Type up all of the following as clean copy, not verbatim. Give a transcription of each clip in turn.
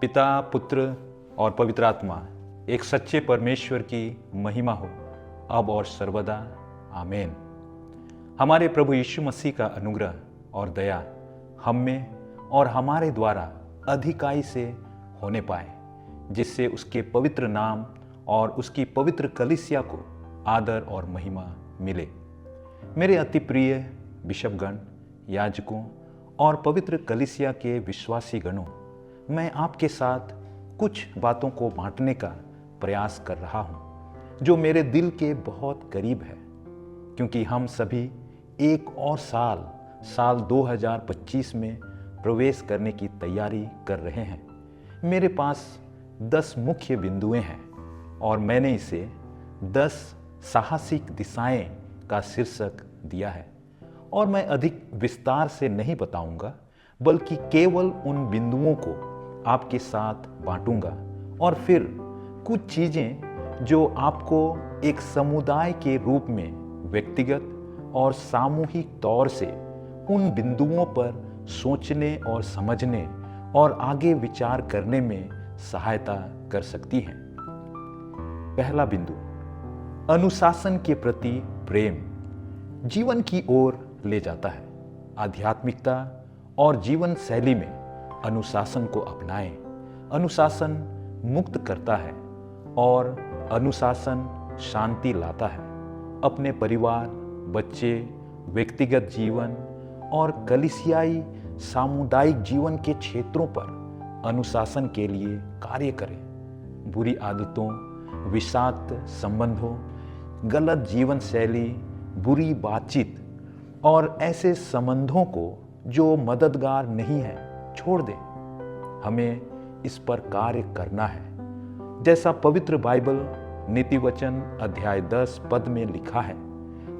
पिता, पुत्र और पवित्र आत्मा एक सच्चे परमेश्वर की महिमा हो अब और सर्वदा। आमीन। हमारे प्रभु यीशु मसीह का अनुग्रह और दया हम में और हमारे द्वारा अधिकाई से होने पाए, जिससे उसके पवित्र नाम और उसकी पवित्र कलीसिया को आदर और महिमा मिले। मेरे अति प्रिय बिशपगण, याजकों और पवित्र कलीसिया के विश्वासी गणों, मैं आपके साथ कुछ बातों को बांटने का प्रयास कर रहा हूं जो मेरे दिल के बहुत करीब है, क्योंकि हम सभी एक और साल 2025 में प्रवेश करने की तैयारी कर रहे हैं। मेरे पास 10 मुख्य बिंदुएं हैं और मैंने इसे 10 साहसिक दिशाएं का शीर्षक दिया है। और मैं अधिक विस्तार से नहीं बताऊंगा, बल्कि केवल उन बिंदुओं को आपके साथ बांटूंगा और फिर कुछ चीजें जो आपको एक समुदाय के रूप में व्यक्तिगत और सामूहिक तौर से उन बिंदुओं पर सोचने और समझने और आगे विचार करने में सहायता कर सकती हैं। पहला बिंदु, अनुशासन के प्रति प्रेम जीवन की ओर ले जाता है। आध्यात्मिकता और जीवन शैली में अनुशासन को अपनाएं। अनुशासन मुक्त करता है और अनुशासन शांति लाता है। अपने परिवार, बच्चे, व्यक्तिगत जीवन और कलीसियाई सामुदायिक जीवन के क्षेत्रों पर अनुशासन के लिए कार्य करें। बुरी आदतों, विषाक्त संबंधों, गलत जीवन शैली, बुरी बातचीत और ऐसे संबंधों को जो मददगार नहीं है छोड़ दें। हमें इस पर कार्य करना है। जैसा पवित्र बाइबल नीति वचन अध्याय 10 पद में लिखा है,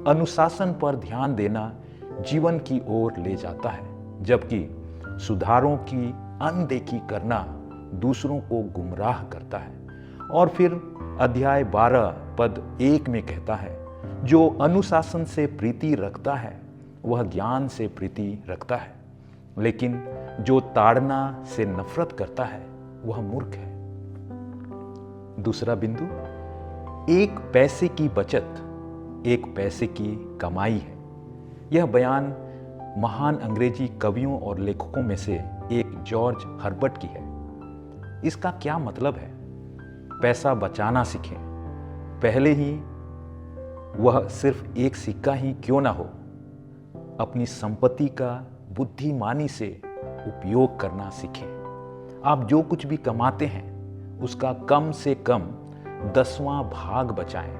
अनुशासन पर ध्यान देना जीवन की ओर ले जाता है, जबकि सुधारों की अनदेखी करना दूसरों को गुमराह करता है। और फिर अध्याय 12 पद 1 में कहता है, जो अनुशासन से प्रीति रखता है वह ज्ञान से प्रीति रखता है, लेकिन जो ताड़ना से नफरत करता है वह मूर्ख है। दूसरा बिंदु, एक पैसे की बचत एक पैसे की कमाई है। यह बयान महान अंग्रेजी कवियों और लेखकों में से एक जॉर्ज हर्बर्ट की है। इसका क्या मतलब है? पैसा बचाना सीखें। पहले ही वह सिर्फ एक सिक्का ही क्यों ना हो, अपनी संपत्ति का बुद्धिमानी से उपयोग करना सीखें। आप जो कुछ भी कमाते हैं उसका कम से कम 10वां भाग बचाएं।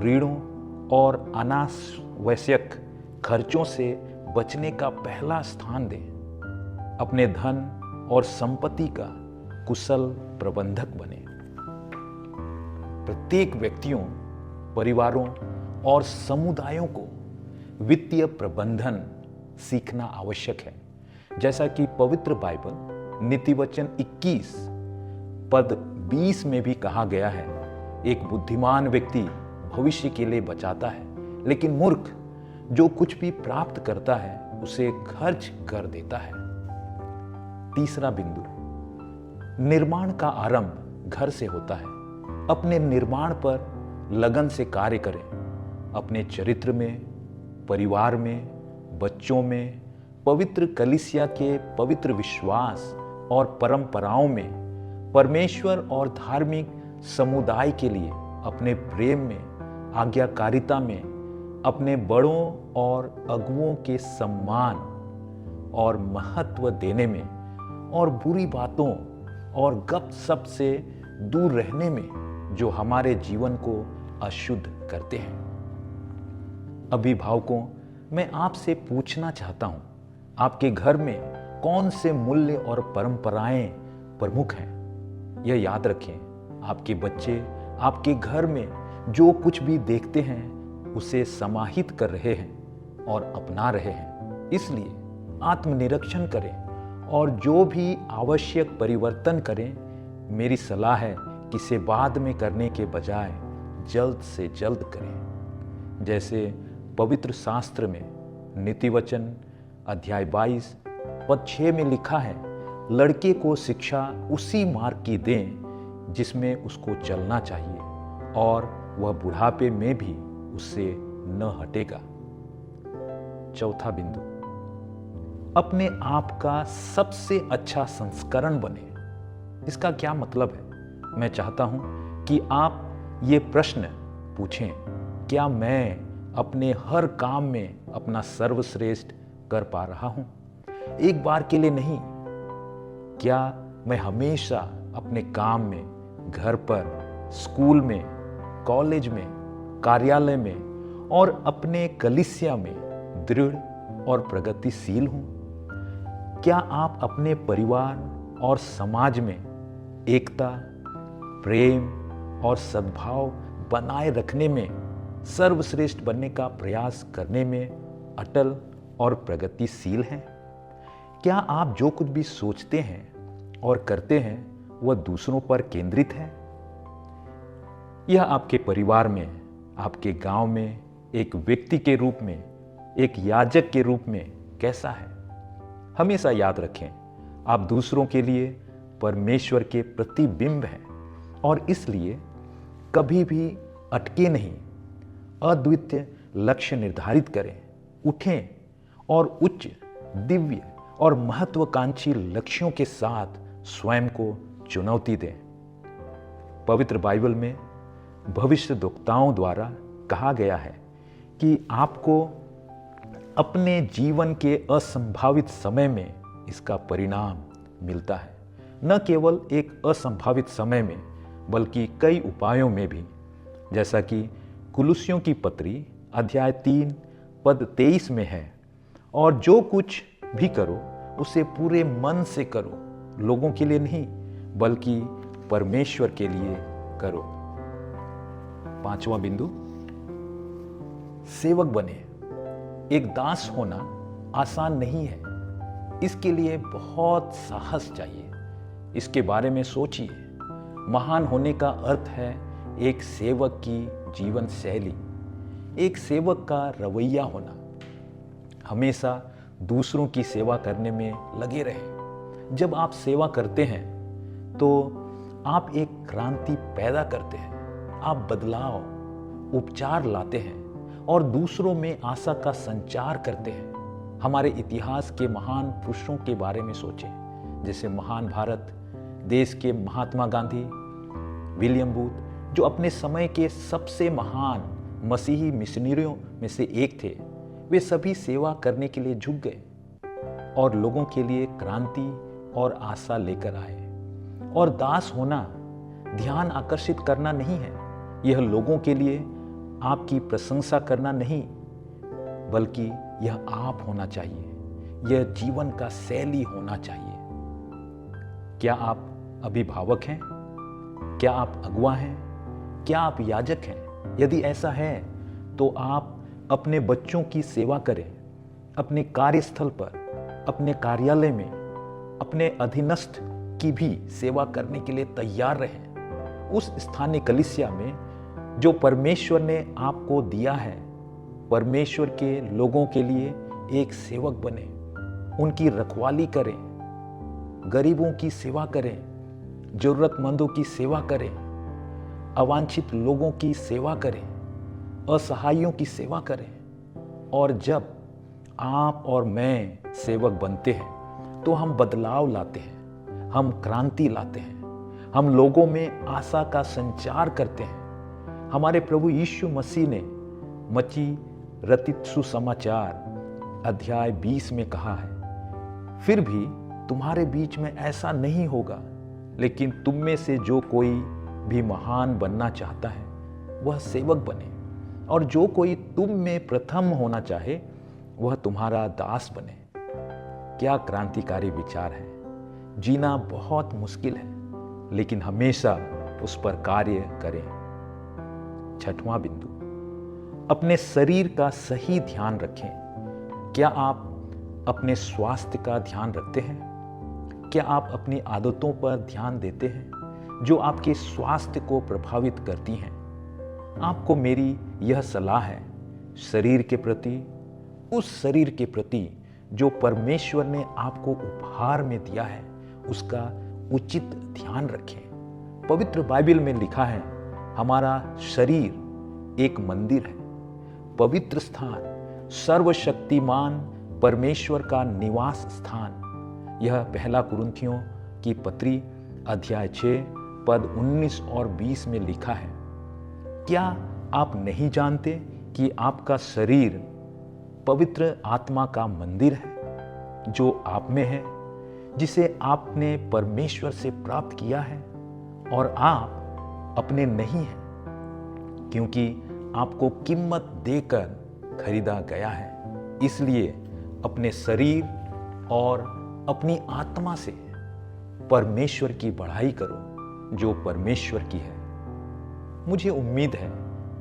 ऋणों और अनावश्यक खर्चों से बचने का पहला स्थान दें। अपने धन और संपत्ति का कुशल प्रबंधक बने। प्रत्येक व्यक्तियों, परिवारों और समुदायों को वित्तीय प्रबंधन सीखना आवश्यक है। जैसा कि पवित्र बाइबल नीति वचन 21 पद 20 में भी कहा गया है, एक बुद्धिमान व्यक्ति भविष्य के लिए बचाता है, लेकिन मूर्ख जो कुछ भी प्राप्त करता है उसे खर्च कर देता है। तीसरा बिंदु, निर्माण का आरंभ घर से होता है। अपने निर्माण पर लगन से कार्य करें। अपने चरित्र में, परिवार में, बच्चों में, पवित्र कलीसिया के पवित्र विश्वास और परंपराओं में, परमेश्वर और धार्मिक समुदाय के लिए अपने प्रेम में, आज्ञाकारिता में, अपने बड़ों और अगुओं के सम्मान और महत्व देने में, और बुरी बातों और गपशप से दूर रहने में जो हमारे जीवन को अशुद्ध करते हैं। अभिभावकों, मैं आपसे पूछना चाहता हूं, आपके घर में कौन से मूल्य और परंपराएं प्रमुख हैं? यह याद रखें, आपके बच्चे आपके घर में जो कुछ भी देखते हैं उसे समाहित कर रहे हैं और अपना रहे हैं। इसलिए आत्मनिरीक्षण करें और जो भी आवश्यक परिवर्तन करें, मेरी सलाह है कि इसे बाद में करने के बजाय जल्द से जल्द करें। जैसे पवित्र शास्त्र में नीति वचन अध्याय 22 पद 6 में लिखा है, लड़के को शिक्षा उसी मार्ग की दें जिसमें उसको चलना चाहिए और वह बुढ़ापे में भी उससे न हटेगा। चौथा बिंदु, अपने आप का सबसे अच्छा संस्करण बने। इसका क्या मतलब है? मैं चाहता हूं कि आप ये प्रश्न पूछें, क्या मैं अपने हर काम में अपना सर्वश्रेष्ठ कर पा रहा हूं? एक बार के लिए नहीं, क्या मैं हमेशा अपने काम में, घर पर, स्कूल में, कॉलेज में, कार्यालय में और अपने कलीसिया में दृढ़ और प्रगतिशील हूं? क्या आप अपने परिवार और समाज में एकता, प्रेम और सद्भाव बनाए रखने में, सर्वश्रेष्ठ बनने का प्रयास करने में अटल और प्रगतिशील हैं? क्या आप जो कुछ भी सोचते हैं और करते हैं वह दूसरों पर केंद्रित है? यह आपके परिवार में, आपके गांव में एक व्यक्ति के रूप में, एक याजक के रूप में कैसा है? हमेशा याद रखें, आप दूसरों के लिए परमेश्वर के प्रतिबिंब हैं और इसलिए कभी भी अटके नहीं। अद्वितीय लक्ष्य निर्धारित करें, उठें और उच्च, दिव्य और महत्वाकांक्षी लक्ष्यों के साथ स्वयं को चुनौती दें। पवित्र बाइबल में भविष्यद्वक्ताओं द्वारा कहा गया है कि आपको अपने जीवन के असंभावित समय में इसका परिणाम मिलता है। न केवल एक असंभावित समय में, बल्कि कई उपायों में भी, जैसा कि कुलुस्सियों की पत्री अध्याय 3 पद 23 में है, और जो कुछ भी करो उसे पूरे मन से करो, लोगों के लिए नहीं बल्कि परमेश्वर के लिए करो। पांचवा बिंदु, सेवक बने। एक दास होना आसान नहीं है, इसके लिए बहुत साहस चाहिए। इसके बारे में सोचिए। महान होने का अर्थ है एक सेवक की जीवन शैली, एक सेवक का रवैया होना। हमेशा दूसरों की सेवा करने में लगे रहें। जब आप सेवा करते हैं तो आप एक क्रांति पैदा करते हैं, आप बदलाव, उपचार लाते हैं और दूसरों में आशा का संचार करते हैं। हमारे इतिहास के महान पुरुषों के बारे में सोचें, जैसे महान भारत देश के महात्मा गांधी, विलियम बूथ, जो अपने समय के सबसे महान मसीही मिशनरियों में से एक थे। वे सभी सेवा करने के लिए झुक गए और लोगों के लिए क्रांति और आशा लेकर आए। और दास होना ध्यान आकर्षित करना नहीं है, यह लोगों के लिए आपकी प्रशंसा करना नहीं, बल्कि यह आप होना चाहिए। यह जीवन का शैली होना चाहिए। क्या आप अभिभावक हैं? क्या आप अगुवा हैं? क्या आप याजक हैं? यदि ऐसा है तो आप अपने बच्चों की सेवा करें। अपने कार्यस्थल पर, अपने कार्यालय में, अपने अधीनस्थ की भी सेवा करने के लिए तैयार रहें। उस स्थानीय कलीसिया में जो परमेश्वर ने आपको दिया है, परमेश्वर के लोगों के लिए एक सेवक बने। उनकी रखवाली करें, गरीबों की सेवा करें, जरूरतमंदों की सेवा करें, अवांछित लोगों की सेवा करें, असहायों की सेवा करें। और जब आप और मैं सेवक बनते हैं तो हम बदलाव लाते हैं, हम क्रांति लाते हैं, हम लोगों में आशा का संचार करते हैं। हमारे प्रभु यीशु मसीह ने मची रचित सुसमाचार अध्याय 20 में कहा है, फिर भी तुम्हारे बीच में ऐसा नहीं होगा, लेकिन तुम में से जो कोई भी महान बनना चाहता है वह सेवक बने, और जो कोई तुम में प्रथम होना चाहे वह तुम्हारा दास बने। क्या क्रांतिकारी विचार है। जीना बहुत मुश्किल है, लेकिन हमेशा उस पर कार्य करें। छठवां बिंदु, अपने शरीर का सही ध्यान रखें। क्या आप अपने स्वास्थ्य का ध्यान रखते हैं? क्या आप अपनी आदतों पर ध्यान देते हैं जो आपके स्वास्थ्य को प्रभावित करती हैं? आपको मेरी यह सलाह है, शरीर के प्रति, उस शरीर के प्रति जो परमेश्वर ने आपको उपहार में दिया है, उसका उचित ध्यान रखें। पवित्र बाइबल में लिखा है, हमारा शरीर एक मंदिर है, पवित्र स्थान, सर्वशक्तिमान परमेश्वर का निवास स्थान। यह पहला कुरिन्थियों की पत्री अध्याय 6 पद 19 और 20 में लिखा है। क्या आप नहीं जानते कि आपका शरीर पवित्र आत्मा का मंदिर है जो आप में है, जिसे आपने परमेश्वर से प्राप्त किया है और आप अपने नहीं हैं, क्योंकि आपको कीमत देकर खरीदा गया है। इसलिए अपने शरीर और अपनी आत्मा से परमेश्वर की बढ़ाई करो जो परमेश्वर की है। मुझे उम्मीद है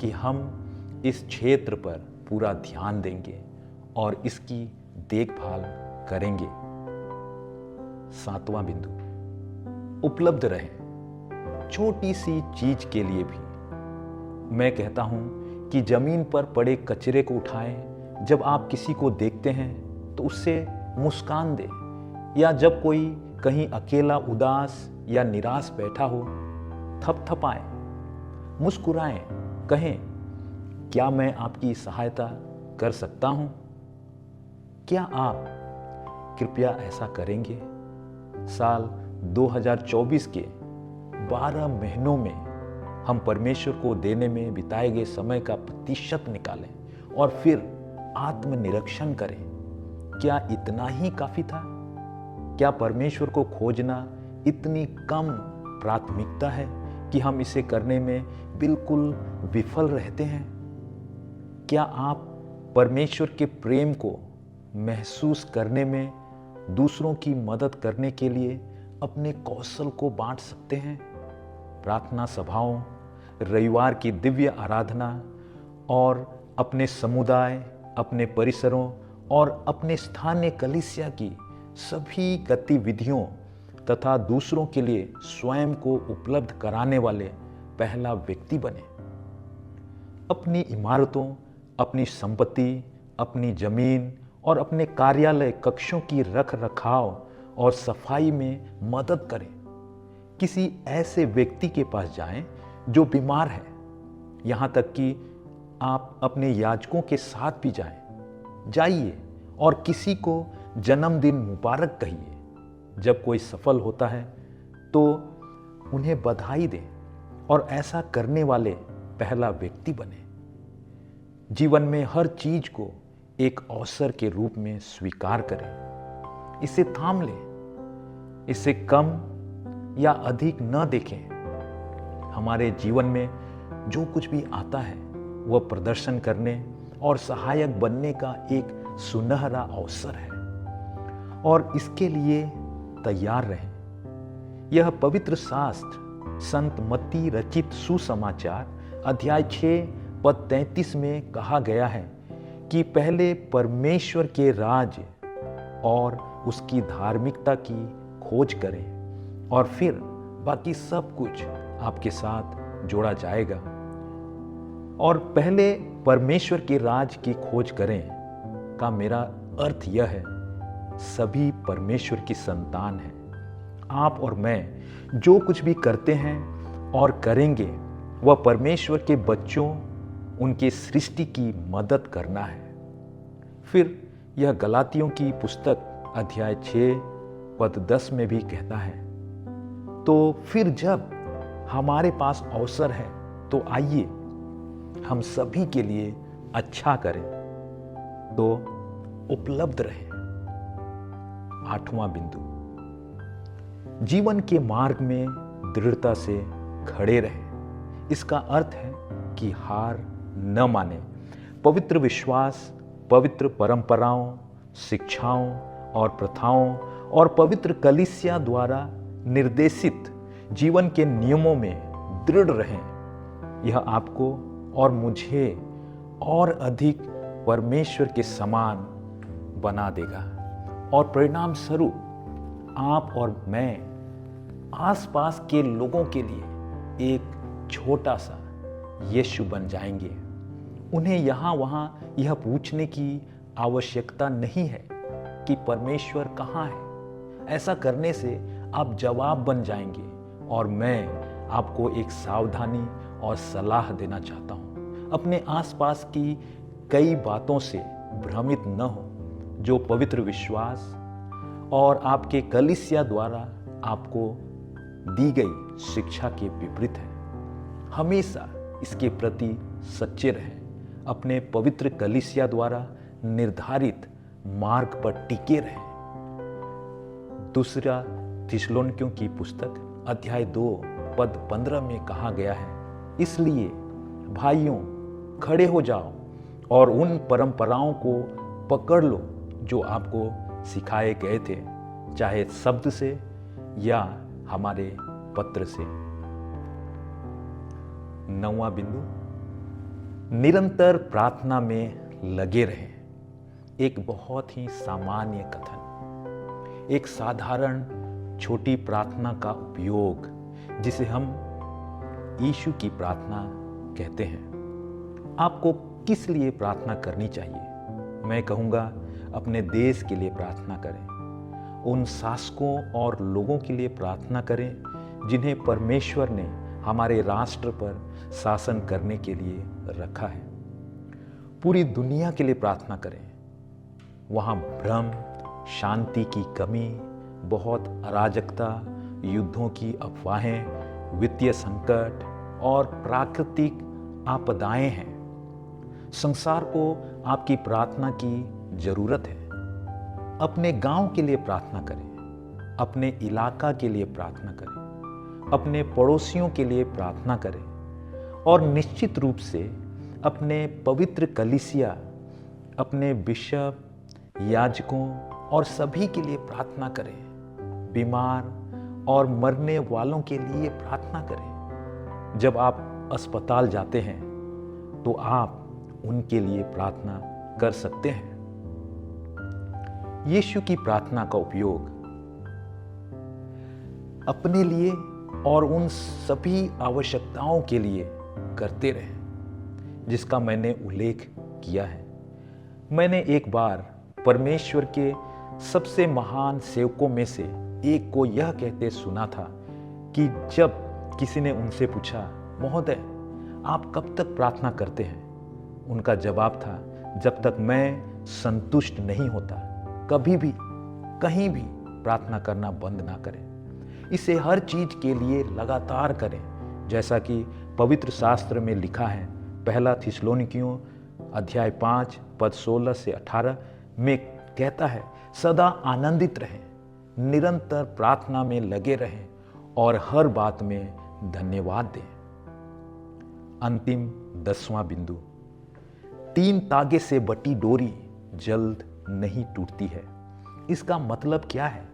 कि हम इस क्षेत्र पर पूरा ध्यान देंगे और इसकी देखभाल करेंगे। 7वां बिंदु, उपलब्ध रहें छोटी सी चीज के लिए भी। मैं कहता हूं कि जमीन पर पड़े कचरे को उठाएं। जब आप किसी को देखते हैं तो उससे मुस्कान दें, या जब कोई कहीं अकेला उदास या निराश बैठा हो, थपथपाएं, मुस्कुराएं, कहें, क्या मैं आपकी सहायता कर सकता हूं? क्या आप कृपया ऐसा करेंगे? साल 2024 के 12 महीनों में हम परमेश्वर को देने में बिताए गए समय का प्रतिशत निकालें और फिर आत्मनिरीक्षण करें। क्या इतना ही काफी था? क्या परमेश्वर को खोजना इतनी कम प्राथमिकता है कि हम इसे करने में बिल्कुल विफल रहते हैं? क्या आप परमेश्वर के प्रेम को महसूस करने में दूसरों की मदद करने के लिए अपने कौशल को बांट सकते हैं? प्रार्थना सभाओं, रविवार की दिव्य आराधना और अपने समुदाय, अपने परिसरों और अपने स्थानीय कलीसिया की सभी गतिविधियों तथा दूसरों के लिए स्वयं को उपलब्ध कराने वाले पहला व्यक्ति बने। अपनी इमारतों, अपनी संपत्ति, अपनी जमीन और अपने कार्यालय कक्षों की रख रखाव और सफाई में मदद करें। किसी ऐसे व्यक्ति के पास जाएं जो बीमार है, यहां तक कि आप अपने याजकों के साथ भी जाइए और किसी को जन्मदिन मुबारक कहिए। जब कोई सफल होता है तो उन्हें बधाई दें और ऐसा करने वाले पहला व्यक्ति बने। जीवन में हर चीज को एक अवसर के रूप में स्वीकार करें, इसे थाम लें, इसे कम या अधिक न देखें। हमारे जीवन में जो कुछ भी आता है वह प्रदर्शन करने और सहायक बनने का एक सुनहरा अवसर है और इसके लिए तैयार रहें। यह पवित्र शास्त्र संत मत्ती रचित सुसमाचार अध्याय 6 पद 33 में कहा गया है कि पहले परमेश्वर के राज्य और उसकी धार्मिकता की खोज करें और फिर बाकी सब कुछ आपके साथ जोड़ा जाएगा। और पहले परमेश्वर के राज की खोज करें का मेरा अर्थ यह है, सभी परमेश्वर की संतान हैं। आप और मैं जो कुछ भी करते हैं और करेंगे वह परमेश्वर के बच्चों, उनके सृष्टि की मदद करना है। फिर यह गलातियों की पुस्तक अध्याय 6 पद 10 में भी कहता है, तो फिर जब हमारे पास अवसर है तो आइए हम सभी के लिए अच्छा करें, तो उपलब्ध रहें। 8वां बिंदु, जीवन के मार्ग में दृढ़ता से खड़े रहें। इसका अर्थ है कि हार न माने। पवित्र विश्वास, पवित्र परंपराओं, शिक्षाओं और प्रथाओं और पवित्र कलीसिया द्वारा निर्देशित जीवन के नियमों में दृढ़ रहें। यह आपको और मुझे और अधिक परमेश्वर के समान बना देगा और परिणाम स्वरूप आप और मैं आसपास के लोगों के लिए एक छोटा सा यीशु बन जाएंगे। उन्हें यहाँ वहाँ यह पूछने की आवश्यकता नहीं है कि परमेश्वर कहाँ है। ऐसा करने से आप जवाब बन जाएंगे। और मैं आपको एक सावधानी और सलाह देना चाहता हूँ। अपने आसपास की कई बातों से भ्रमित न हो जो पवित्र विश्वास और आपके कलीसिया द्वारा आपको दी गई शिक्षा के विपरीत है। हमेशा इसके प्रति सच्चे रहें। अपने पवित्र कलीसिया द्वारा निर्धारित मार्ग पर टिके रहें। दूसरा थिस्सलुनीकियों की पुस्तक अध्याय 2 पद 15 में कहा गया है, इसलिए भाइयों खड़े हो जाओ और उन परंपराओं को पकड़ लो जो आपको सिखाए गए थे, चाहे शब्द से या हमारे पत्र से। 9वां बिंदु, निरंतर प्रार्थना में लगे रहें। एक बहुत ही सामान्य कथन, एक साधारण छोटी प्रार्थना का उपयोग जिसे हम यीशु की प्रार्थना कहते हैं। आपको किस लिए प्रार्थना करनी चाहिए? मैं कहूँगा अपने देश के लिए प्रार्थना करें। उन शासकों और लोगों के लिए प्रार्थना करें जिन्हें परमेश्वर ने हमारे राष्ट्र पर शासन करने के लिए रखा है। पूरी दुनिया के लिए प्रार्थना करें। वहाँ भ्रम, शांति की कमी, बहुत अराजकता, युद्धों की अफवाहें, वित्तीय संकट और प्राकृतिक आपदाएं हैं। संसार को आपकी प्रार्थना की जरूरत है। अपने गांव के लिए प्रार्थना करें, अपने इलाका के लिए प्रार्थना करें, अपने पड़ोसियों के लिए प्रार्थना करें और निश्चित रूप से अपने पवित्र कलीसिया, अपने बिशप, याजकों और सभी के लिए प्रार्थना करें। बीमार और मरने वालों के लिए प्रार्थना करें। जब आप अस्पताल जाते हैं तो आप उनके लिए प्रार्थना कर सकते हैं। यीशु की प्रार्थना का उपयोग अपने लिए और उन सभी आवश्यकताओं के लिए करते रहें जिसका मैंने उल्लेख किया है। मैंने एक बार परमेश्वर के सबसे महान सेवकों में से एक को यह कहते सुना था कि जब किसी ने उनसे पूछा, महोदय आप कब तक प्रार्थना करते हैं? उनका जवाब था, जब तक मैं संतुष्ट नहीं होता। कभी भी कहीं भी प्रार्थना करना बंद ना करें। इसे हर चीज के लिए लगातार करें, जैसा कि पवित्र शास्त्र में लिखा है। पहला थिस्सलुनीकियों अध्याय 5 पद 16 से 18 में कहता है, सदा आनंदित रहें, निरंतर प्रार्थना में लगे रहें और हर बात में धन्यवाद दें। अंतिम 10वां बिंदु, 3 तागे से बटी डोरी जल्द नहीं टूटती है। इसका मतलब क्या है?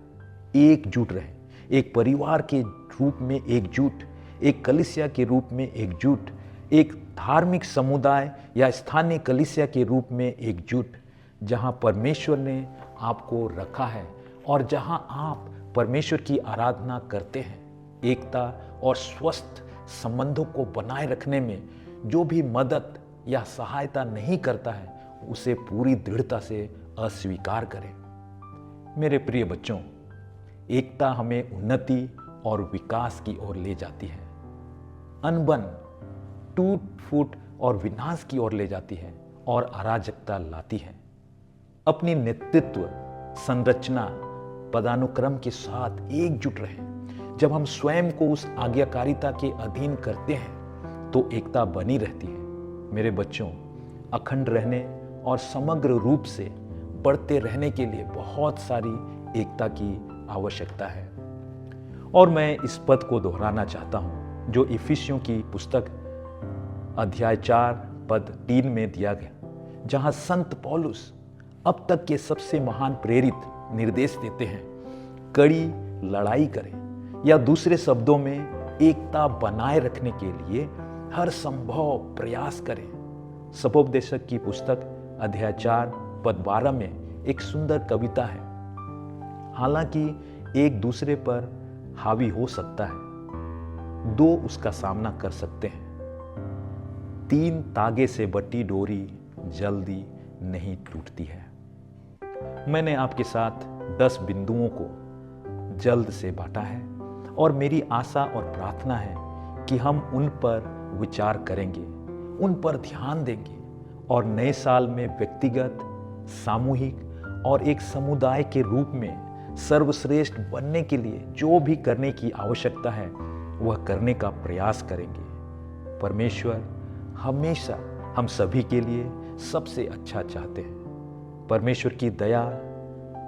एकजुट रहें, एक परिवार के रूप में एकजुट, एक कलीसिया के रूप में एकजुट, एक धार्मिक समुदाय या स्थानीय कलीसिया के रूप में एकजुट, जहां परमेश्वर ने आपको रखा है और जहां आप परमेश्वर की आराधना करते हैं। एकता और स्वस्थ संबंधों को बनाए रखने में जो भी मदद या सहायता नहीं करता है, उसे पूरी दृढ़ता से अस्वीकार करें। मेरे प्रिय बच्चों, एकता हमें उन्नति और विकास की ओर ले जाती है। अनबन टूट फूट और विनाश की ओर ले जाती है और अराजकता लाती है। अपनी नेतृत्व संरचना पदानुक्रम के साथ एकजुट रहें। जब हम स्वयं को उस आज्ञाकारिता के अधीन करते हैं तो एकता बनी रहती है। मेरे बच्चों, अखंड रहने और समग्र रूप से बढ़ते रहने के लिए बहुत सारी एकता की आवश्यकता है। और मैं इस पद को दोहराना चाहता हूं जो इफिसियों की पुस्तक अध्याय 4 पद 3 में दिया गया, जहां संत पौलुस अब तक के सबसे महान प्रेरित निर्देश देते हैं, कड़ी लड़ाई करें, या दूसरे शब्दों में एकता बनाए रखने के लिए हर संभव प्रयास करें। सपोपदेशक की पुस्तक अध्याय 4 पद 12 में एक सुंदर कविता है। हालांकि एक दूसरे पर हावी हो सकता है, 2 उसका सामना कर सकते हैं। 3 तागे से बटी डोरी जल्दी नहीं टूटती है। मैंने आपके साथ 10 बिंदुओं को जल्द से बांटा है और मेरी आशा और प्रार्थना है कि हम उन पर विचार करेंगे, उन पर ध्यान देंगे और नए साल में व्यक्तिगत, सामूहिक और एक समुदाय के रूप में सर्वश्रेष्ठ बनने के लिए जो भी करने की आवश्यकता है वह करने का प्रयास करेंगे। परमेश्वर हमेशा हम सभी के लिए सबसे अच्छा चाहते हैं। परमेश्वर की दया,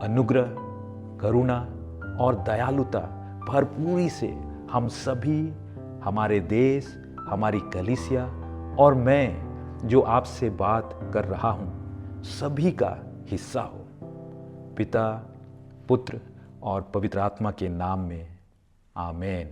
अनुग्रह, करुणा और दयालुता भरपूरी से हम सभी, हमारे देश, हमारी कलीसिया और मैं जो आपसे बात कर रहा हूं, सभी का हिस्सा हो। पिता, पुत्र और पवित्र आत्मा के नाम में, आमीन।